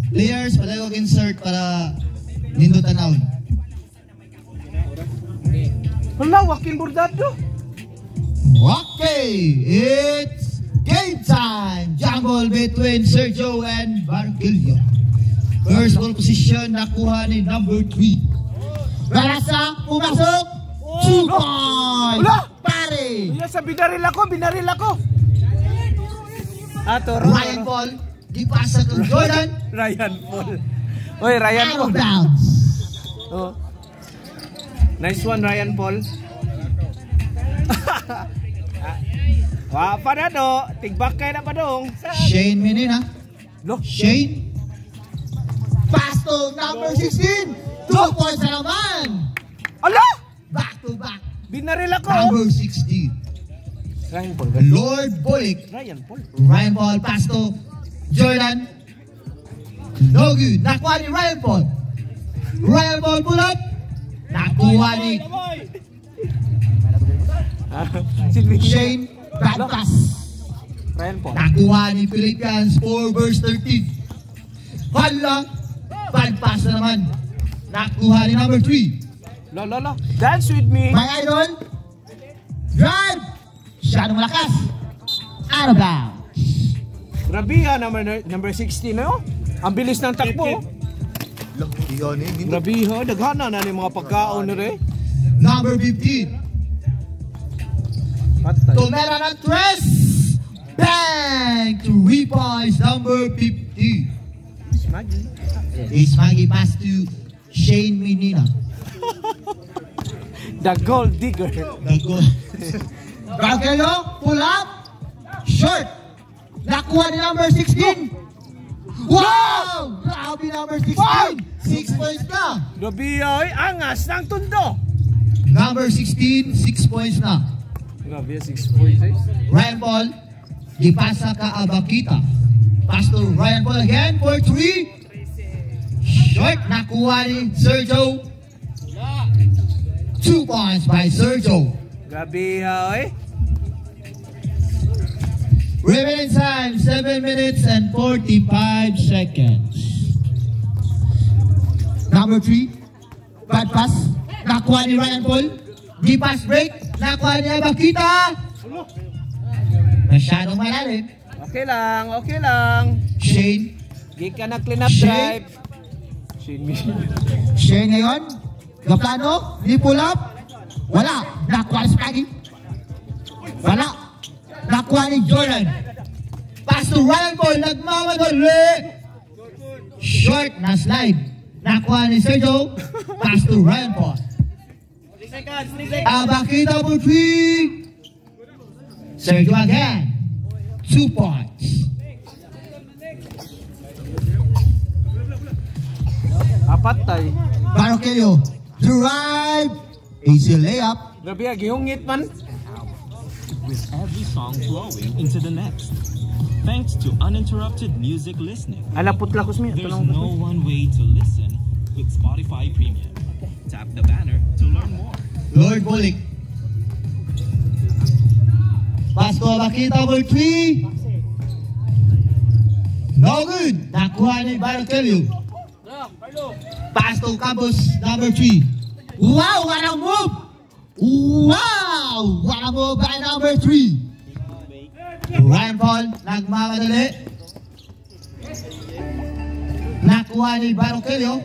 Players, palayo insert para nindot tanawin. Hala, Joaquin Bordado. Okay, it's game time. Jungle between Sergio and Barquillo. First ball position nakuha ni number 3. Barasa, pumasok. 2 points. Pare. Sa binaril ako. Ryan Paul, dipasa kang Jordan. Ryan Paul. Oy, Ryan Paul. Bounce. Oh. Nice one, Ryan Paul. Wapa na do, tigbakay na pa dong. Shane Menina. Lo, Shane. Pass to number 16. 2 points na naman. ala! Back to back. Binaril ako. Number 16. Ryan Paul. Lord Bulik. Ryan Paul. Ryan Paul pass to Jordan. No good. Nakuha ni Ryan Paul. Ryan Paul pull up. Nakuha ni Shane. Bad pass. Ryan Paul. Nakuha ni Philippians 4 verse 13. Hala. Bad pass na naman. Nakuha ni number 3. Lo. Dance with me. My idol. Drive. Masyadong malakas. Out of bounds. Rabia, number 16 na yun. Ang bilis ng takbo. Rabia, daghana na ni mga pagkaon na rin. Number 15. Tumera ng tres. Bang! 3 points. Number 15. It's Maggie pass to Shane Menina. The gold digger. Barquillo, pull up. Short. Nakuha ni number 16. Wow! Grabe number 16. 6 points na. Rabia, angas ng tundo. Number 16, 6 points na. Rabia, 6 points. Ryan Paul, dipasa ka Abakita. Pass to Ryan Paul again for 3. Short, nakuha ni Sergio. 2 points by Sergio. Rabia, Remaining time, 7 minutes and 45 seconds. Number 3, bad pass. Nakuha ni Ryan Paul. Di pass break. Nakuha ni Abakita. Masyadong malalim. Okay lang. Shane. Di ka na clean up drive. Shane ngayon. Gaplano. Di pull up. Wala. Nakuha ni Spaggy. Wala. Nakuha ni Jordan. Pass to Ryan Paul. Nagmamadali. Short na slide. Nakuha ni Sergio. Pass to Ryan Paul. Abakita for 3. Sergio again. 2 points. Apat tayo. Barquillo. Drive. Easy layup. Rabia, gihungit man. With every song flowing into the next. Thanks to uninterrupted music listening. Alapot lakos mi. There's no one way to listen with Spotify Premium. Tap the banner to learn more. Lord Bulik. Pass to Abakita for 3. No good. Nakuha ni Barquillo. Pass to Campos, number 3. Wow, what a move! Wow! What a move by number 3. Ryan Paul, nagmamadali. Nakuha ni Barquillo.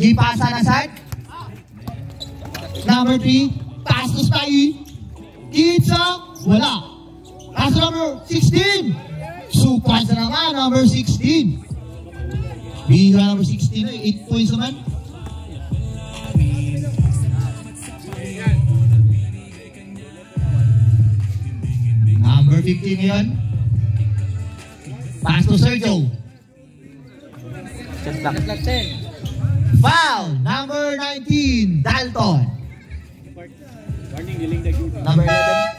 Ipasa na side. Number 3, pass to Spaggy. Kitsa, wala. Pass to number 16. 2 points na naman, number 16. Biga number 16, 8 points naman. Number 15 ngayon. Pass to Sergio. Foul, number 19, Dalton. Number 11.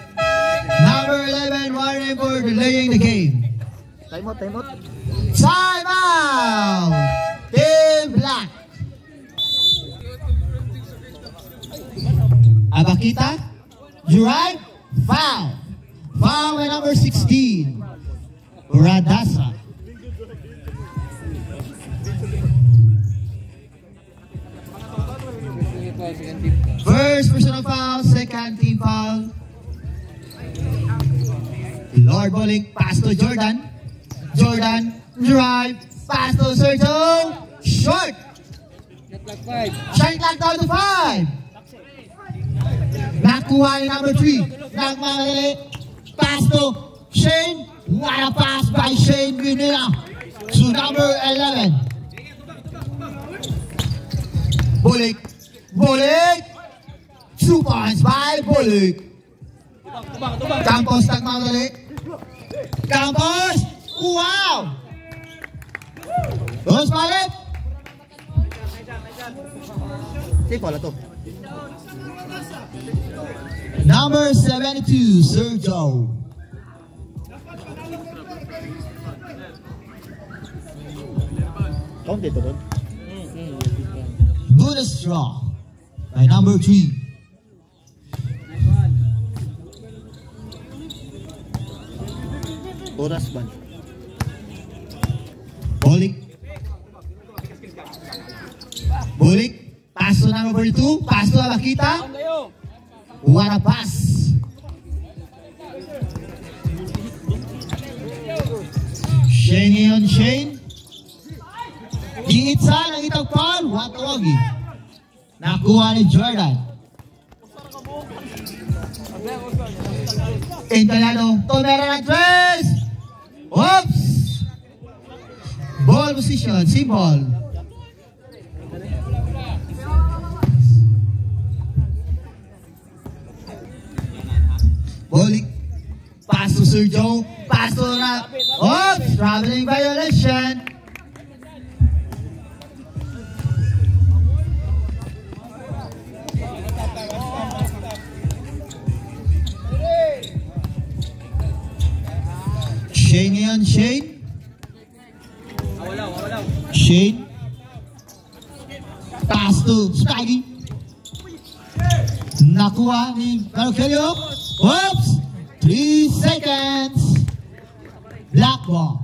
Number 11, warning for delaying the game. Time out. Time out! Team Black. Abakita, you right? Foul. Foul by number 16, Radasa. First personal foul, second team foul. Lord Bolick, pass to Jordan. Jordan, drive, pass to Sergio. Short. Shot clock down to 5. Nakuha ni number 3. Nagmamadali. Pass to Shane. What a pass by Shane Guinea to number 11. Bolick. Bolick. 2 points by Bolick. Campos nagmamadali. Campos. Wow. Terus balik. Number 72, Sergio. Good straw by number 3. Bolick. Bolick. Pass to number 42. Pass to Abakita. What a pass. Shane on Shane. Giitsa ng itang foul. What a wagi. Nakuha ni Jordan. Entalado. Tomera ng tres. Oops. Ball position. Symbol. Bolick. Pass to Sergio. Pass to oops. Traveling violation. Shane ngayon, Shane. Shane. Pass to Spaggy. Nakuha ni Carcelio. Oops! 3 seconds. Black ball.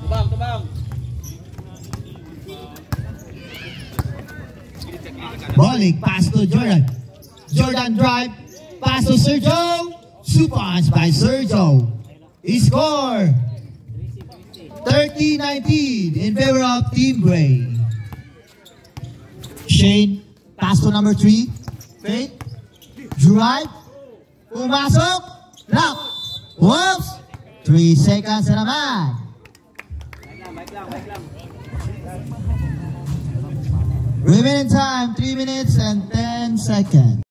Tubang. Bolick, pass to Jordan. Jordan drive, pass to Sergio. 2 points by Sergio. He scored 30-19 in favor of Team Gray. Shane, pass to number 3. Fake, drive, pumasok, lock. Whoops! 3 seconds na naman. Remaining time, 3 minutes and 10 seconds.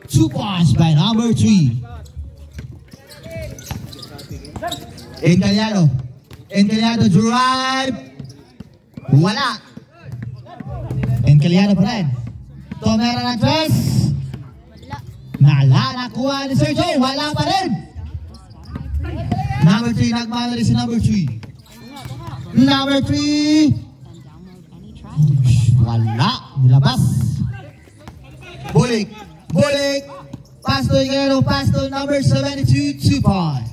2 points by number 3. Encaliado. Encaliado drive. Wala. Encaliado pa rin. Tomera ng tres. Nakuha ni Sergio. Wala pa rin. Number 3, nagmamali si number 3. Number 3. Wala. Nilabas. Bulik. Bulik. Pass to Iguero. Pass to number 72. 2 points.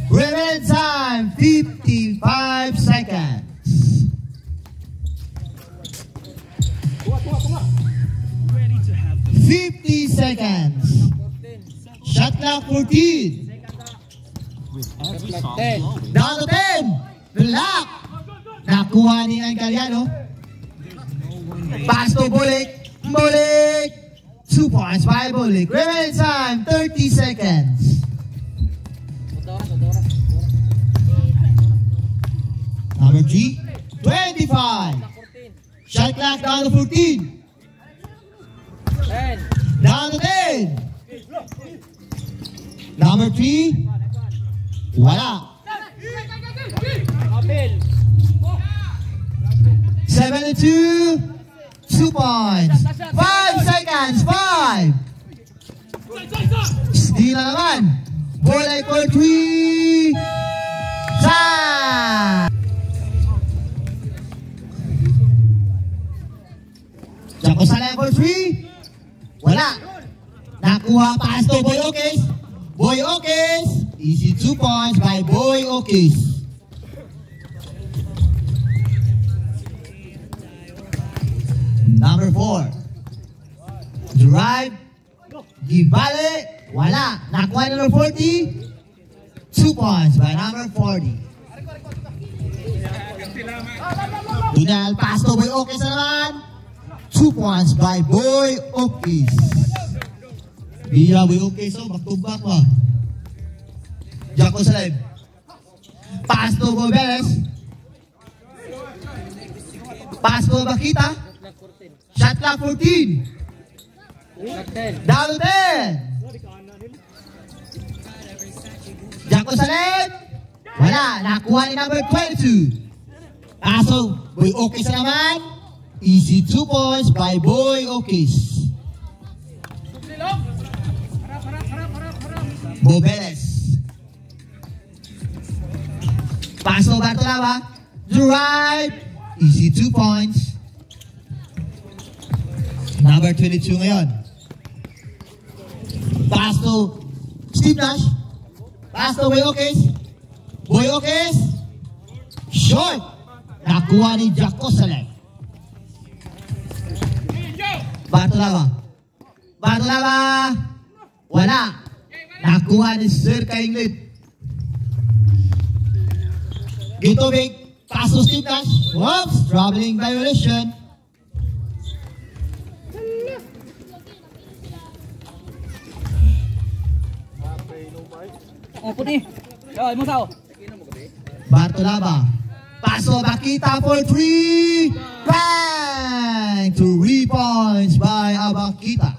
Remaining time, 55 seconds. Ready to have the 50 seconds. Shot clock 14. with every song flowing. Down to 10. Relax. Nakuha ni Encaliado. Pass to Bulik. Bulik. 2 points by Bulik. Remaining time, 30 seconds. Number 3, 25. Shot clock down to 14. Down to 10. Number 3. Wala. 72. 2 points. 5 seconds. 5. Steal na naman. Bulay for 3. Time. Jaco sa level 3. Wala. Nakuha pass to Boy Okis. Boy Okis. Easy 2 points by Boy Okis. Number 4. Drive. Gibale. Wala. Nakuha number 40. 2 points by number 40. Dunal pass to Boy Okis na naman. 2 points by Boy Okis. Bira Boy Okis, so back-to-back pa. Jaco sa live. Pass to Gobeles. Pass to Bakita. Shot clock 14. Down to 10. Jaco sa live. Wala. Nakuha ni number 22. Paso, Boy Okis na naman. Easy 2 points by Boy Okis. Bobeles. Paso Bartolaba. Drive. Easy 2 points. Number 22 ngayon. Paso Steve Nash. Paso Boy Okis. Boy Okis. Short. Nakuha ni Jaco Salek. Bartolaba. Bartolaba. Wala. Nakuha ni Sir Kainglit. Gitobig. Paso Steve Nash. Whoops. Traveling violation. Oh, puti. Yo, mo sao? Bartolaba. Paso Bakita for 3. Bang! 3 points by Abakita.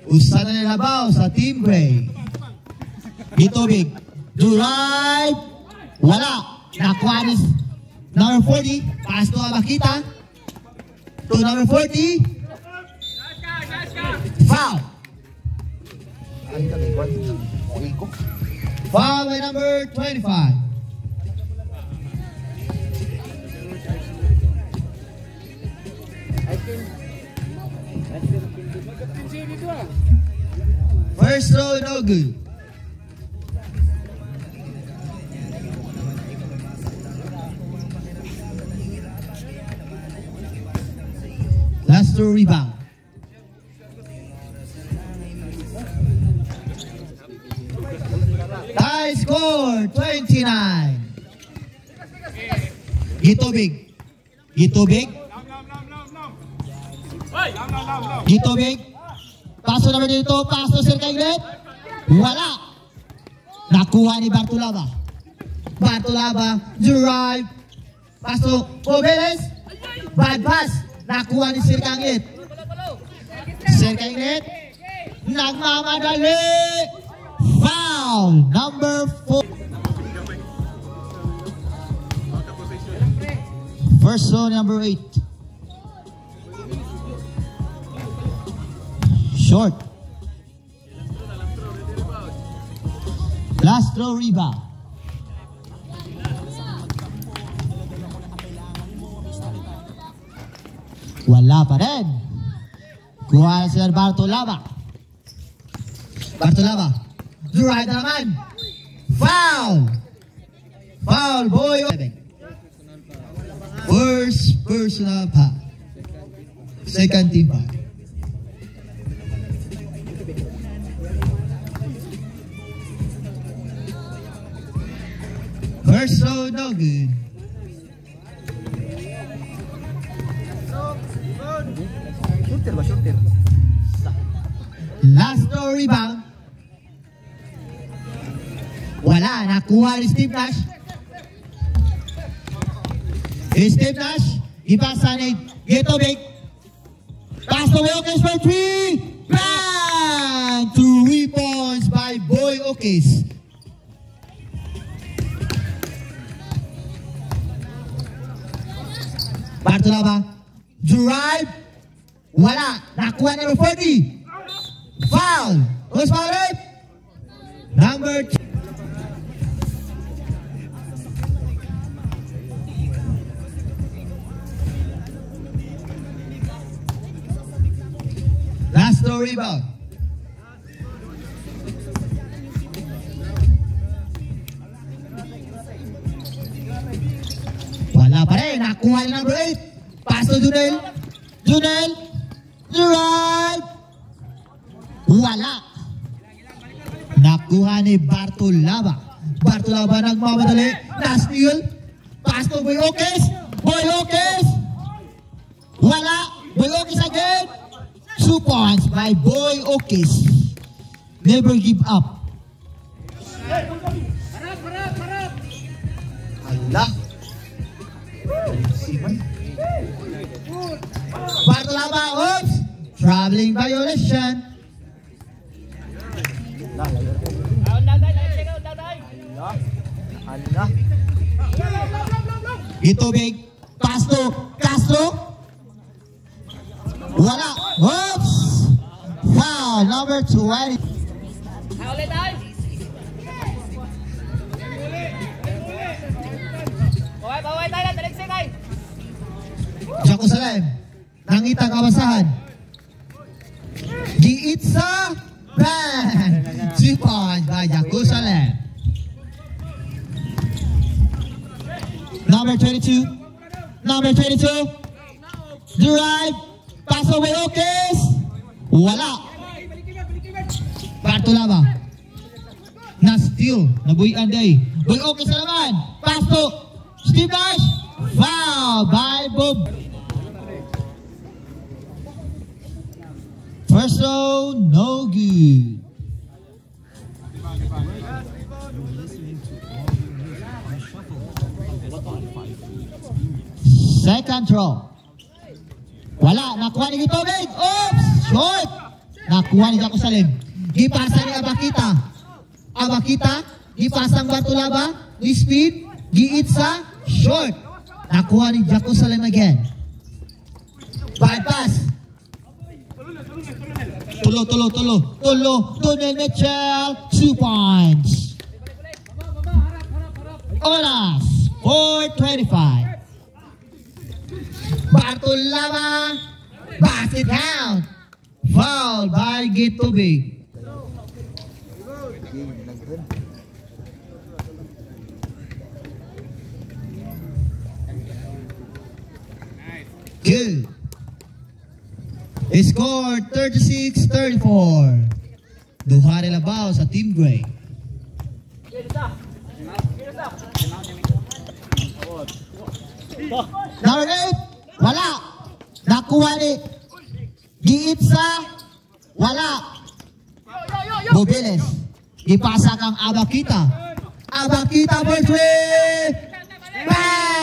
Usa na nilabaw sa Team Gray. Gitobig. Drive. Wala. Nakuha ni number 40. Pass to Abakita. To number 40. Foul. Foul by number 25. First throw, no good. Last throw, rebound. Tie score, 29. Gitobig. Gitobig. Gitobig. Paso naman dito. Paso Sir Kainglet. Wala. Nakuha ni Bartolaba. Bartolaba. Drive. Paso. Bobeles. Bad pass. Nakuha ni Sir Kainglet. Sir Kainglet. Nagmamadali. Foul. Number 4. First zone, number 8. Short. Last throw rebound. Wala pa rin. Kuha na sila Bartolaba. Bartolaba. Drive naman. Foul. Foul, boy. First personal foul. Second team foul. First throw, no good. Last throw rebound. Wala, nakuha ni Steve Nash. Steve Nash, ipasa ni Getovic. Pass to Wilkins for 3. Bang! 3 points by Boy Okis. Bartolaba, drive. Wala, nakuha number 40. Foul. Who's foul right? Number 2. Last throw rebound. Wala pa rin. Nakuha ni number 8. Pass to Junel. Junel. Drive. Wala. Nakuha ni Bartolaba. Bartolaba nagmamadali. Na-steal. Pass to Boy Okis. Boy Okis. Wala. Boy Okis again. 2 points by Boy Okis. Never give up. Allah. Bartolaba, oops. Traveling violation. Ito big. Pass to Castro. Wala. Oops. Foul number 20. Jerusalem. Nangitang kabasahan. Giitsa. Bang. 2 points by Jerusalem. Number 22. Number 22. Drive. Pass away Okis. Wala. Bartolaba. Na-steal. Nabuhian day. Boy Okis na naman. Pass to Steve Nash. Foul by Bob. First throw, no good. Second throw. Wala, nakuha ni Gitovic. Oops! Short! Nakuha ni Jerusalem. Gipasa ni Abakita. Abakita, gipasang Bartolaba. Ni speed, giitsa, short. Nakuha ni Jerusalem again. Bad pass. Tulo. Tunel Mitchell, 2 points. Oras, 4:25. Bartolaba, basket down. Foul by Gitovic. Good. Score 36-34. Duhari Labaw sa Team Gray. Number 8, wala. Nakuha ni Giitsa, wala. Mobiles. Ipasa kang Abakita. Abakita for 3. Bang!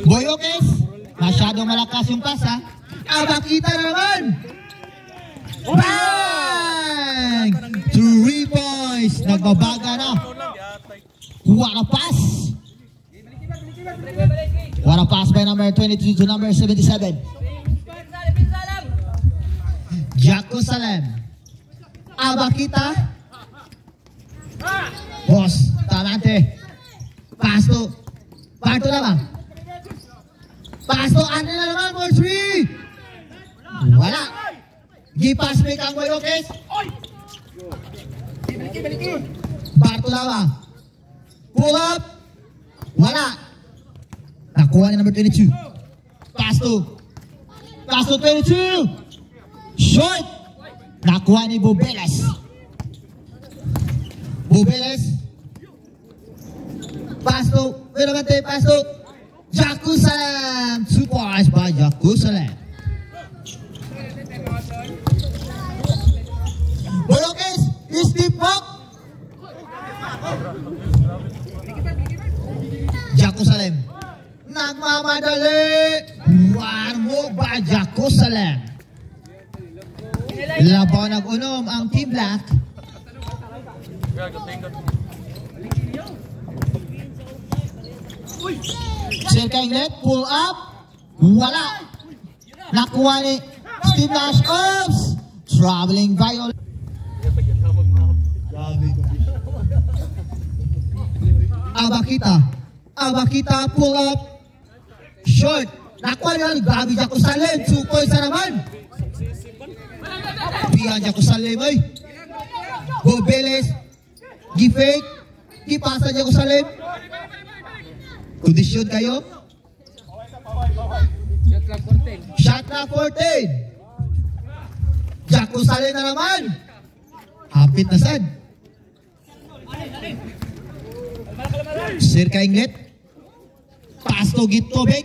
Boyokes, masyadong malakas yung pass ha. Abakita na naman. Bang! 3 points. Nagbabaga na. What a pass. What a pass by number 23 to number 77. Jaco Salem. Abakita. Boss, tamante. Pasto. Pasto naman. Pasto, ano na naman for 3. Wala. Gipas make ang Boyokes. Bartolama. Pull up. Wala. Nakuha ni number 22. Pasto. Pasto 22. Short. Nakuha ni Bubeles. Bubeles. Pasto. Pero bante, Pasto. Jaco Salem. 2 points by Jaco Salem. Boyokes, step back. Jaco Salem. Nagmamadali. Warmo ba Jaco Salem? Labaw nag-unom ang Team Black. Circa Inglet, pull up. Wala. Nakuha ni Steve Nash. Oops. Traveling violent. Abakita. Abakita, pull up. Short. Nakuha niya. Grabe Jaco Salem. 2 points na naman. Bihan Jaco Salem ay. Bobeles. Gifake. Gipasa Jaco Salem. Kondisyon kayo. Shot na 14. Jaco Salem na naman. Hapit na sad. Circa Inglet. Pasto Gito Big.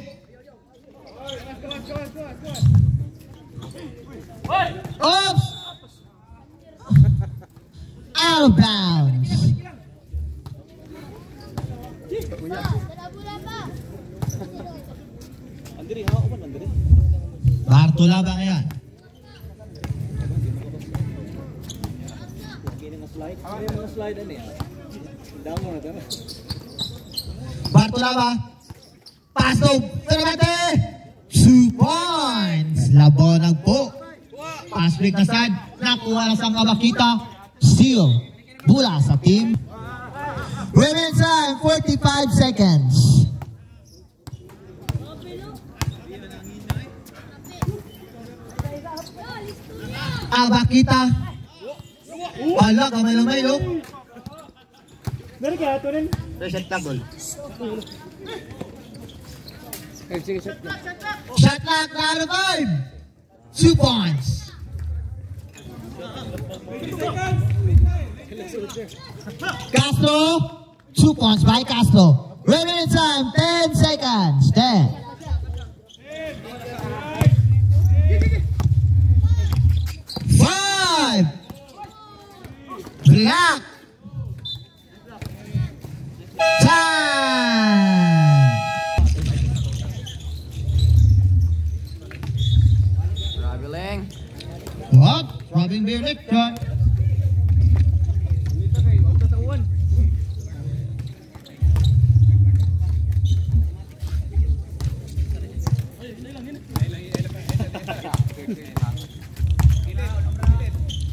Oops! Out of bounds. Bartola ba ngayon? Bartola ba? Pasok! Terabate! 2 points! Labonag po. Pass break na sad. Nakuha na sa Abakita. Steal. Bula sa team. Women's time, 45 seconds. Abakita. Wala, kamay-lamay, no? Dari kaya ito rin. Reset tagol. Sige, shot na. Shot clock, out of 5. 2 points. Castro, 2 points by Castro. Remaining time, 10 seconds. 10. Black. Time. Traveling. What? Robin Beer Lecture.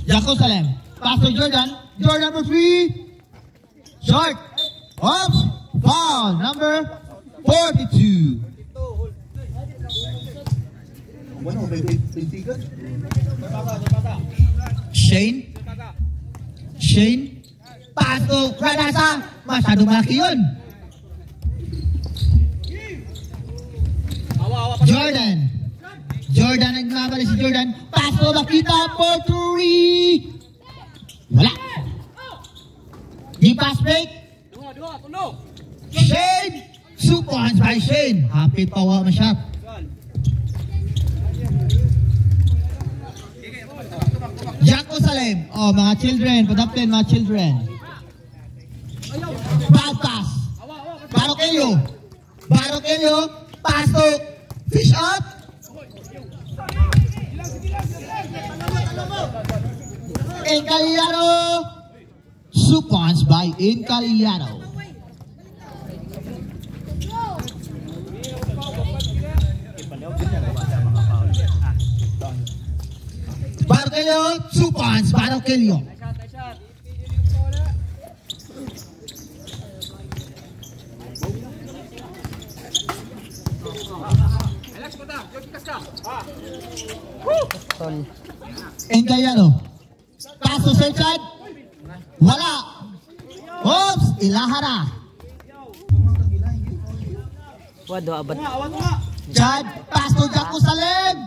Jaco Salem. Pass to Jordan. Jordan number 3. Short. Up. Foul. Number 42. Shane. Shane. Pass to Radasa. Masyadong malaki yun. Jordan. Jordan nagmamali si Jordan. Pass to Bakita for 3. Wala. Di pass break. Shane. 2 points by Shane. Happy pawa masyap. Jaco Salem. Oh, mga children. Padapin mga children. Bad pass. Barokelio. Barokelio. Pass to fish up. Encaliano. 2 points by Encaliano. Barkelio, 2 points, Barkelio. Encaliano. Pass to Serchad. Wala. Oops, Ilahara. Wado abad. Chad, pass to Jaco Salim.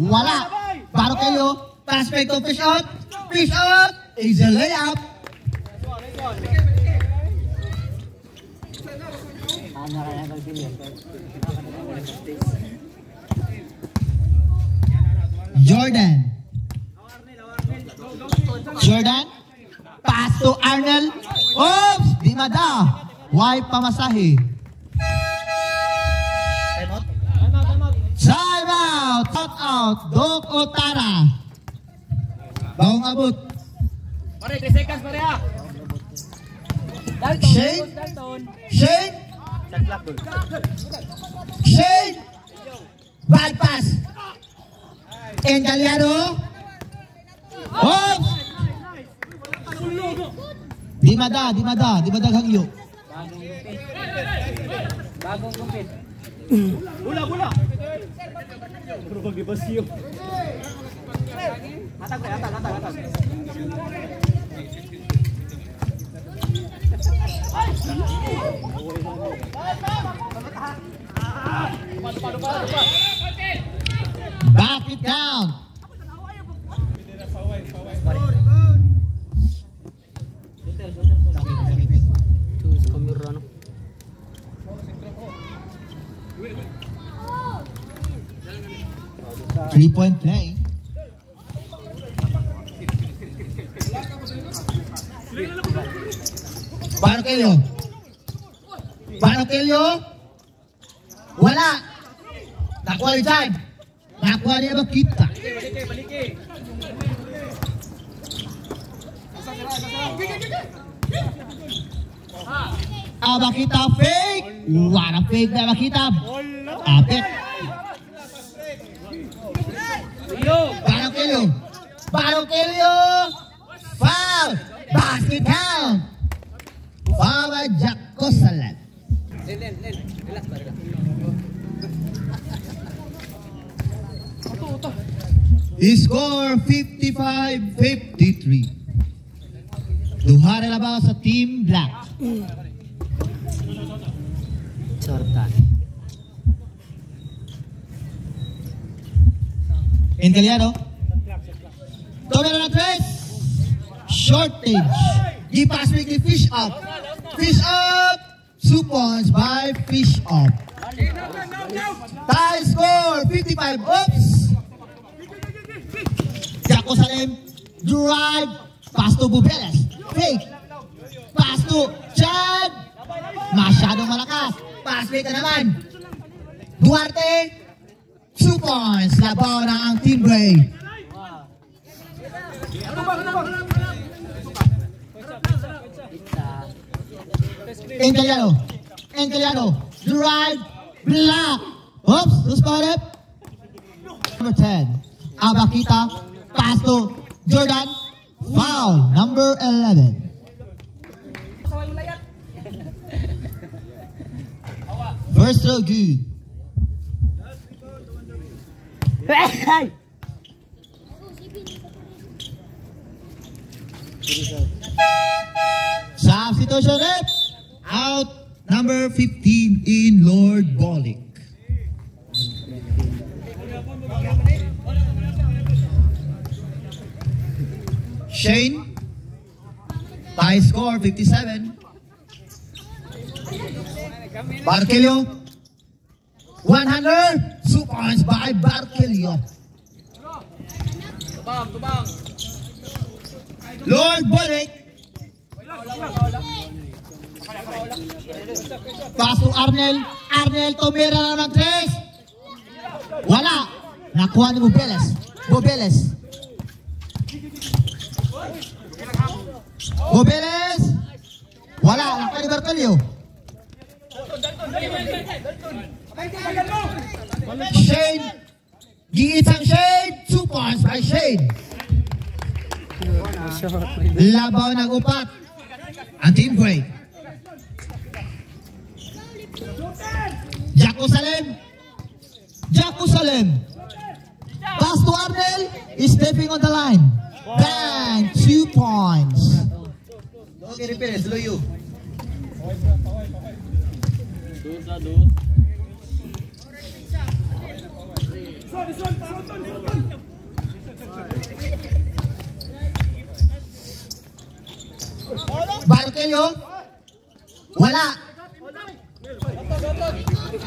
Wala. Barkelio, pass back to fish up. Fish up. Is a layup. Jordan. Jordan. Pass to Arnold. Oops! Di mada. Why pamasahe? Time out. Top out. Dok Otara. Baong abot. Pare, 3 seconds pare ah. Shane. Shane. Shane. Bad pass. Encaliano. Oops! Di mada hangyo. Bagong kumpit. Bola. Pero pag-ibasyo. Atag. Back it down. Three-point play. Barkelio. Wala. Nakuha ni Chad. Nakuha niya ba kita? Abakita fake. Wala fake na Abakita. Apit. Barkelio. Foul. Basket count. Foul by Jaco Salim. Relax pare. He score 55-53. Duha na laban sa Team Black. Jordan. Encaliano. Tome na tres. Shortage. Give pass quickly. Fish up. Fish up. 2 points by Fish up. Tie score 55. Oops. Jaco Salim. Drive. Pass to Bubeles. Fake. Pass to Chad. Masyadong malakas. Pass fake na naman. Duarte. 2 points. Labaw na ang Team Gray. Encaliano. Drive. Block. Oops. Who's got it? Number 10. Abakita. Pass to Jordan. Foul. Number 11. First throw good. Substitution reps. Out number 15 in Lord Bolick. Shane. Tie score 57. Barkelio. 100. 2 points by Barkelio. Tubang. Lord Bolick. Pass to Arnel. Arnel tumira na ng 3. Wala. Nakuha ni Bobeles. Bobeles. Bobeles. Wala. Nakuha ni Bartolio. Shane. Giitsang Shane. 2 points by Shane. Labaw ng upat. Ang team break. Jerusalem. Pass to Arnel. Is stepping on the line. Bang. 2 points. Okay, Perez, Loyo. Barkelyo. Wala.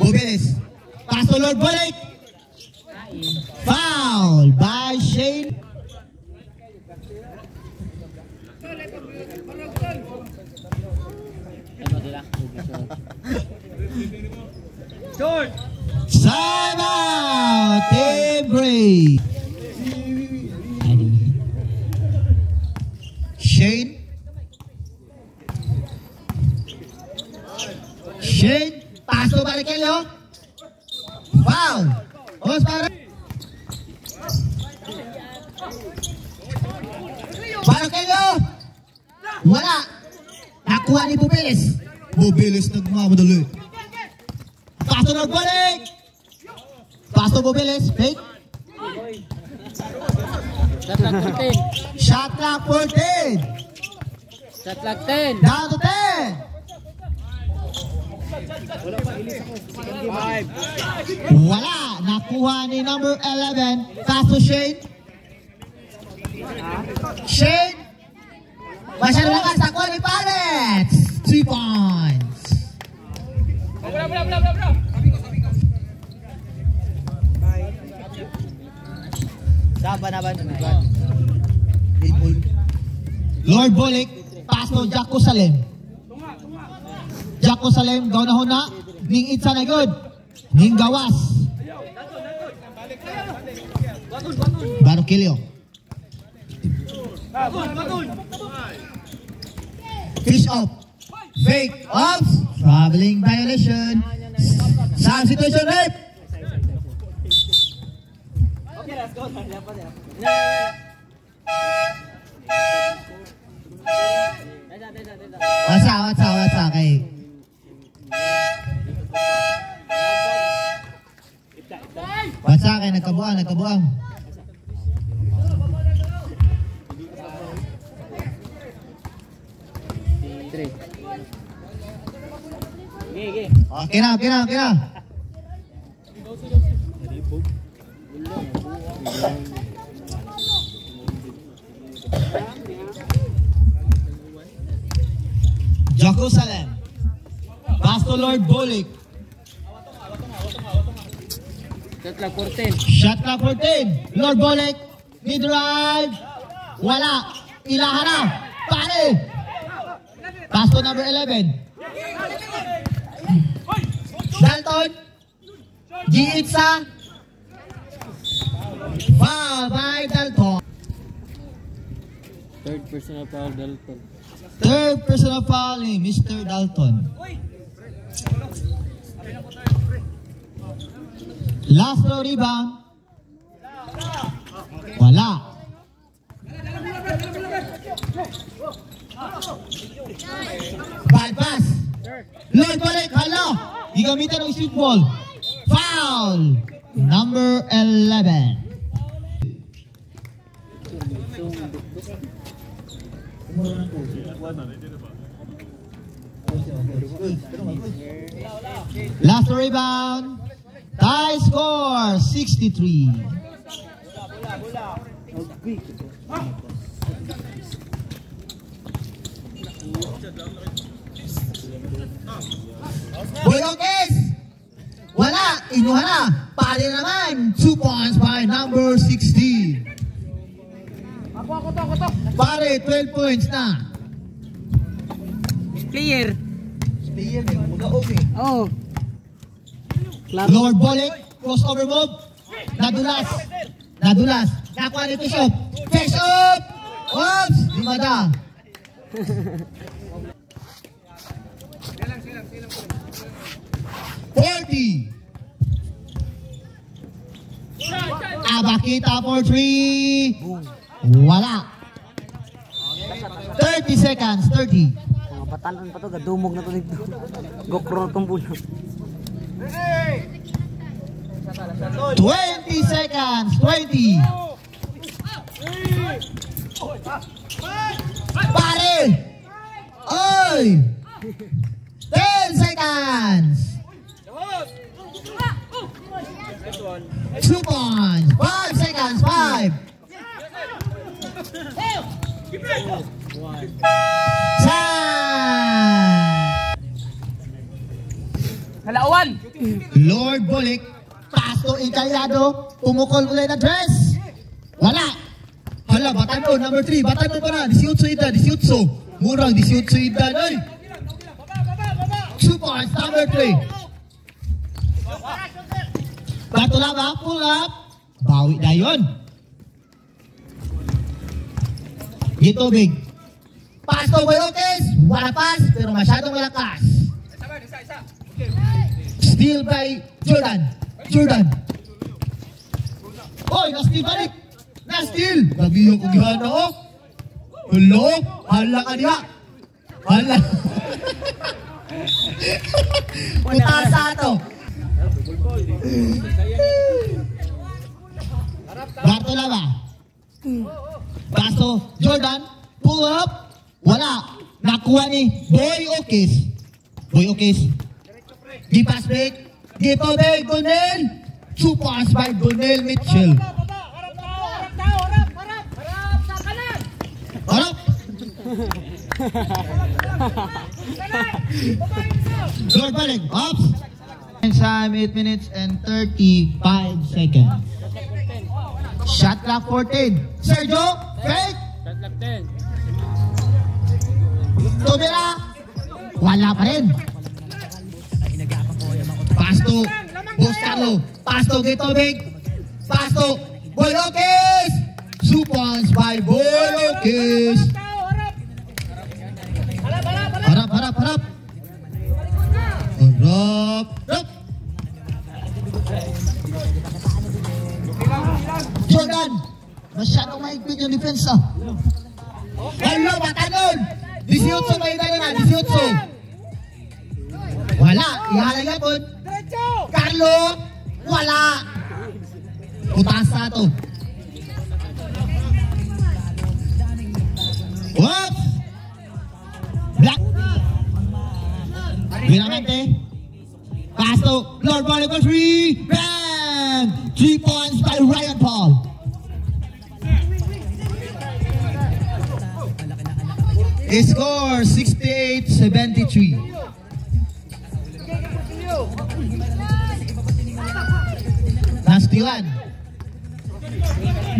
Bobeles. Pass to Lord Bolek. Foul by Shane. Time out. Team break. Shane. Pass to Barkelyo. Foul. Barkelyo. Wala. Nakuha ni Bobeles. Bobeles nagmamadali. Pass to Nagbalik. Pass to Bobeles. Fake. Shot clock 14. Shot clock 10. Down to 10. Wala. Nakuha ni number 11. Pass to Shane. Shane. Masyado lakas. Nakuha ni Pallets. 3 points. Lord Bolek. Pass to Jerusalem. Jerusalem. Gaw na Ning itsa na good. Ning gawas. Barkelyo. Fish off. Fake off. Traveling violation. Substitution rape. Okay, let's go. What's kay nagkabuang. Okay na. Jerusalem. Pass to Lord Bolek. Shot clock 14. Lord Bolek. Mid-drive. Wala. Ilahan na. Pare. Pass to number 11. Dalton. Giitsa. Foul by Dalton. Third personal foul, Dalton. Third personal foul ni Mr. Dalton. Last throw rebound. Wala. Bad pass. Lord Bolek, hala. Gigamitan ng street ball. Foul. Number 11. Last rebound. Tie score 63. Boyokes. Wala. Inuha na. Pali naman. 2 points by number 16. Pare, 12 points na. Player. Oh. Claro. Lord Bolek, crossover move. Nadulas. Nakuha ni Bishop. Bishop! Oops! Di mada. Abakita for 3. Wala. 30 seconds. 30. Mga batanon pa to, gadumog na to dito. Gokro na tong bulo. 20 seconds. 20. Pare! Oy! 10 seconds. 2 points. 5 seconds. 5. 10. Halawan! Lord Bolek, Pasto Incaliado, pumukol ulit na dress. Wala. Hala, Batanon, number 3. Batanon pa na. 18 edad, 18. Murang 18 edad, ay. 2 points, number 3. Batulaba, pull up. Bawi na yun. Gitubig. Pasto Boyotes, wala pass, pero masyadong malakas. Steal by Jordan. Oy, na-steal balik. Na-steal. Gabiyo ko gihana, oh. Hello? Hala ka niya. Hala. Putasa to. Bartolaba. Pasto, Jordan, pull up. Wala. Nakuha ni Boy Okis. Gipas break. Gito break, Gonel. 2 points by Gonel Mitchell. Harap. Lord Bolek, ups. Time 8 minutes and 35 seconds. Shot clock 14. Sergio, fake. Shot clock 10. Tumira. Wala pa rin. Pasto, Buscalo. Pasto, Gitobig. Pasto, Boyokis. 2 points by Boyokis. Harap. Jordan, masyadong mahigpit yung defense, ah. Hello, Batanon. 18 may dali na, 18. Wala, ihalagay po. Carlo, wala. Putasa to. Whoops! Black. Vilamente. Pasto, Lord Bolek for 3. Bang! 3 points by Ryan Paul. Score 68-73. Nastilan.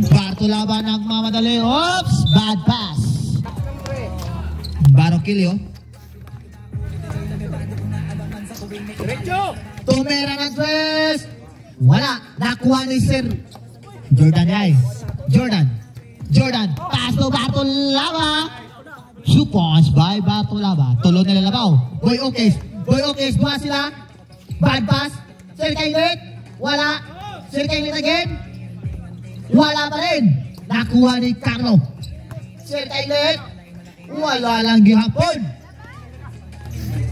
Bartolaba nagmamadali. Oops! Bad pass. Barokilio. Tumera ng tres. Wala. Nakuha ni Sir Jordan, guys. Jordan. Pasto Bartolaba. 2 points by Bartolaba. Tulo na lalabaw. Boy Okis. Buha sila. Bad pass. Sir Kailit. Wala. Sir Kailit again. Wala pa rin. Nakuha ni Carlo. Sir Kailit. Wala lang gihapon.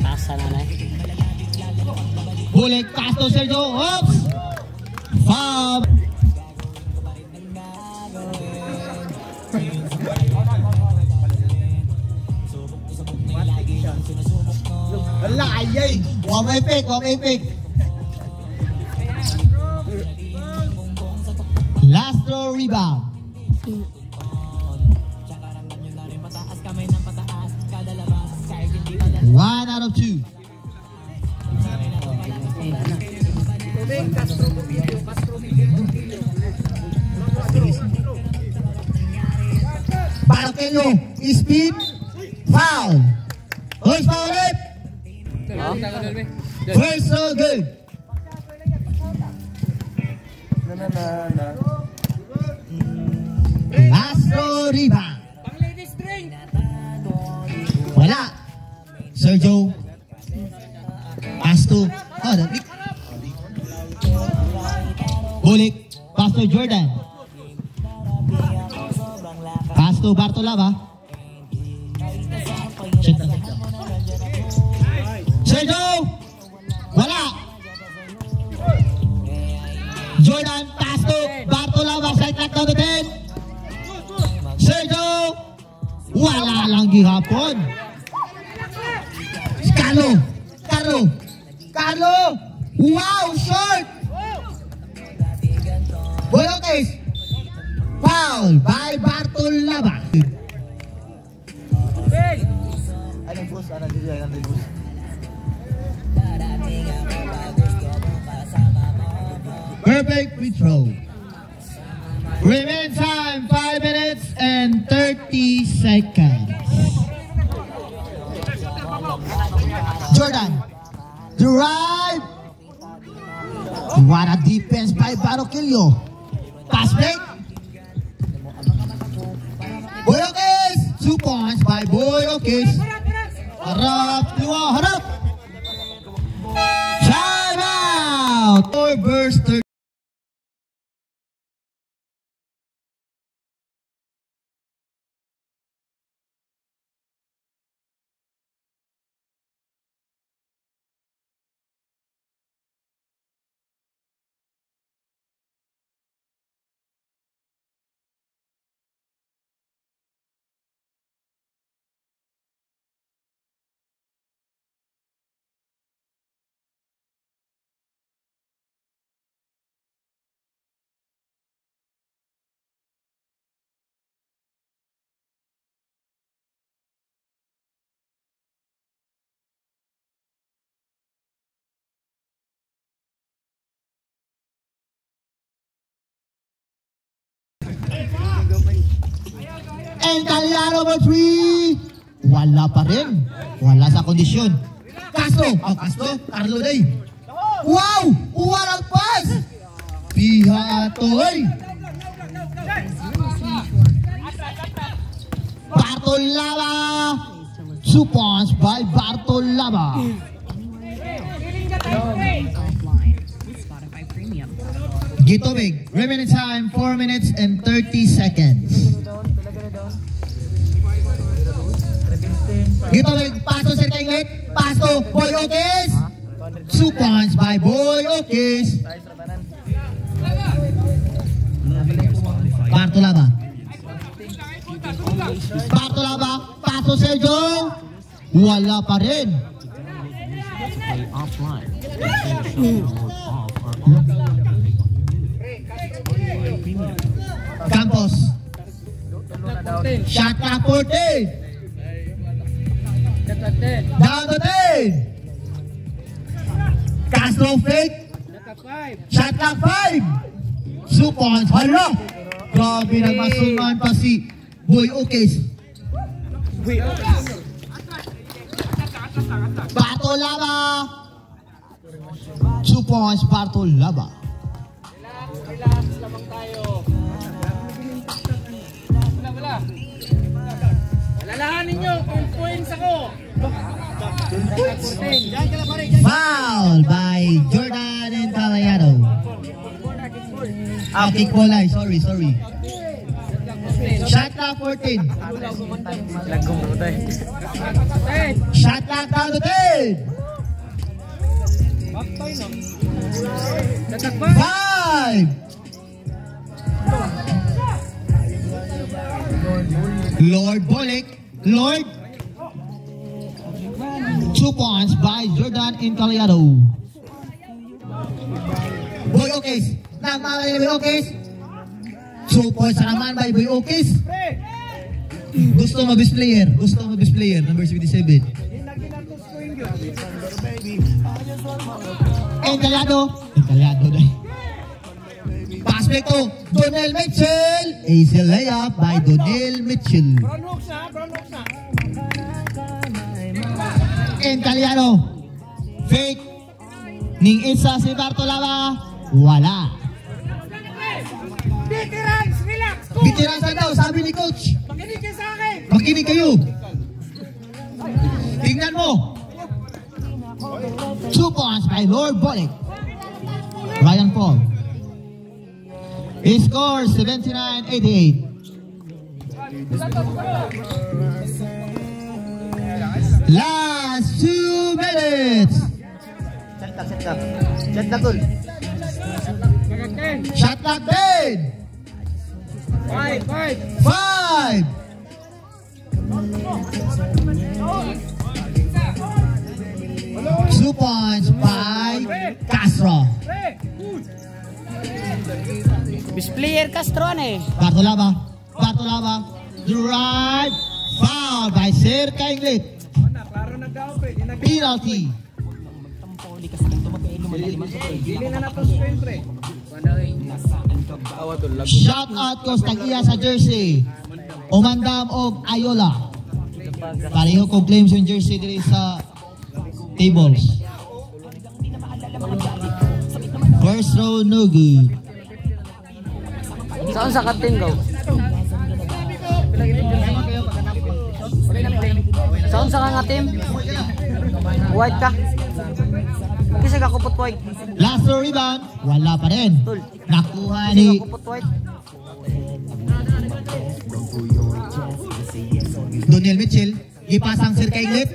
Tasa na. Bolek, Pasto, Sergio. Oops. Foul. Wala, ayay. Huwag may pick. Last throw rebound. 1 out of 2. Parakenyo, speed, foul. Who's foul it? First so good. Astro rebound. Wala. Sergio. Pass to. Oh, the pick. Bulik. Pass to Jordan. Pass to Bartolava. Check na. Sergio. Wala. Jordan. Pass to Bartolava. Side track down to 10. Sergio. Wala lang gihapon. Carlo. Wow, short. Boyotes. Foul by Bartolava. Perfect free throw. Remaining time 5 minutes and 30 seconds. Jordan, drive. What a defense by Barroquillo. Pass break. Boyokis. 2 points by Boyokis. Harap, luwa, harap. Time out. Or verse 30. And Caliano for 3. Wala pa rin. Wala sa kondisyon. Castro. Carlo day. Wow! Walang pass! Pihatoy! Bartolava! 2 points by Bartolava. Gitovig. Remaining time 4 minutes and 30 seconds. Gitovig. Paso sa tinglet. Paso. Boyokis. 2 points by Boyokis. Bartolava. Paso Sergio. Wala pa rin. Campos. Shot clock 14. Down to 10. Castro fake. Shot clock 5. 2 points. Hala! Grabe nagmasungan pa si Boyokis. Bartolava. 2 points Bartolava. Relax lamang tayo. Wala. Alalahanin nyo kung points ako. Foul by Jordan and Caliano. Kick ball ay. Sorry. Shot clock 14. Shot clock down to 10. 5. Lord Bolik. Lord. 2 points by Jordan and Caliano. Boyokis. Nagmamali na Boyokis. 2 points na naman by Boyokis. Gusto mo best player. Number 77. Encalado na. Pass back to Donel Mitchell. Easy layup by Donel Mitchell. Brown hooks na. Encalado. Fake. Ning isa si Bartolaba. Wala. Veterans, relax. Veterans na daw, sabi ni coach. Makinig kayo sa akin. Makinig kayo. Tingnan mo. 2 points by Lord Bolick. Ryan Paul. He scores 79-88. Last 2 minutes. Set na tol. Shot clock 10. 5. 2 points by Castro. Best player Castro eh. Bartolaba. Drive. Foul by Sir Kainglit. Penalty. Shout out ko sa iya sa jersey. Umandam og Ayola. Pareho kong claims yung jersey diri sa tables. First row no good. Saan sa katinggaw? Saan sa nga team? White ka? Kasi kakupot white. Last row rebound. Wala pa rin. Tol. Nakuha Kasi ni kakupot white. Doniel Mitchell. Ipasang Sir Kainglit.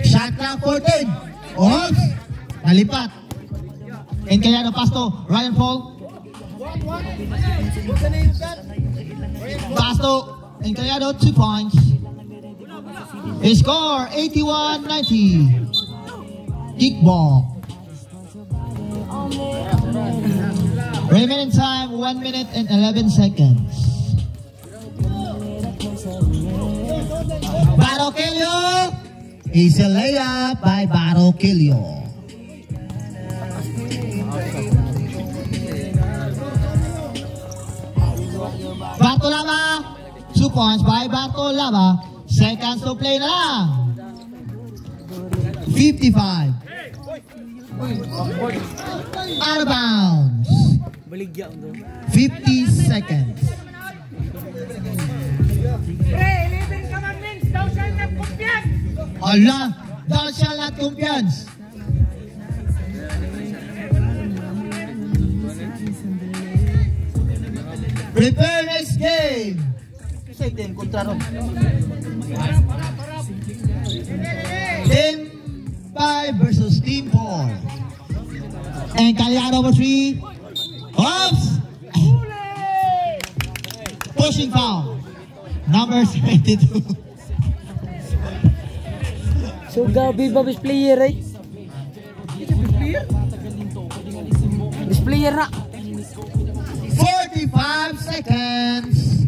Shot clock 14. Oops. Nalipat. And kaya na pasto. Ryan Paul. Pasto. And kaya 2 points. He score 81-90. Kickball. Remaining time 1 minute and 11 seconds. Barroquillo is a layup by Barroquillo. Bartolaba, 2 points by Bartolaba. Seconds to play na lang. 55. Out of bounds. 50 seconds. Pre, 11 commandments, thou shalt not confess. Allah, thou shalt not confiance. Prepare next game. Kasi team kontra ron. Team 5 versus Team 4. And Cagliari over 3. Oops! Pushing foul. Number 72. So Gabi ba best player eh? Best player na. 45 seconds.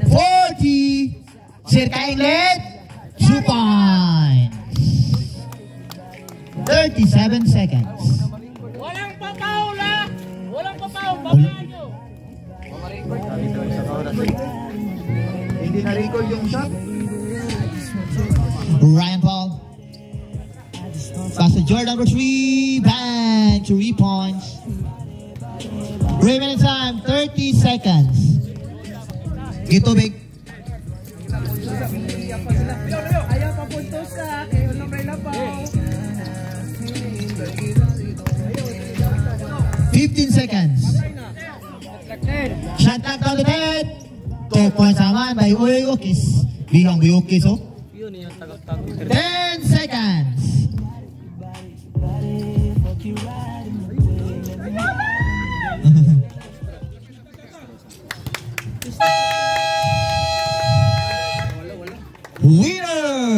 40. Sir Kainglit. 2 points. 37 seconds. Walang papaw la. Walang papaw, babaan nyo. Hindi na-record yung shot. Ryan Paul. Pass to Jordan for 3. Bang! 3 points. Remaining time, 30 seconds. Ito big. Ayaw pa puntos ka. Kayo lang may labaw. 15 seconds. Shot clock down to 10. 2 points naman by Uyokis. Bilang Uyokis, oh. 10 seconds. Winner!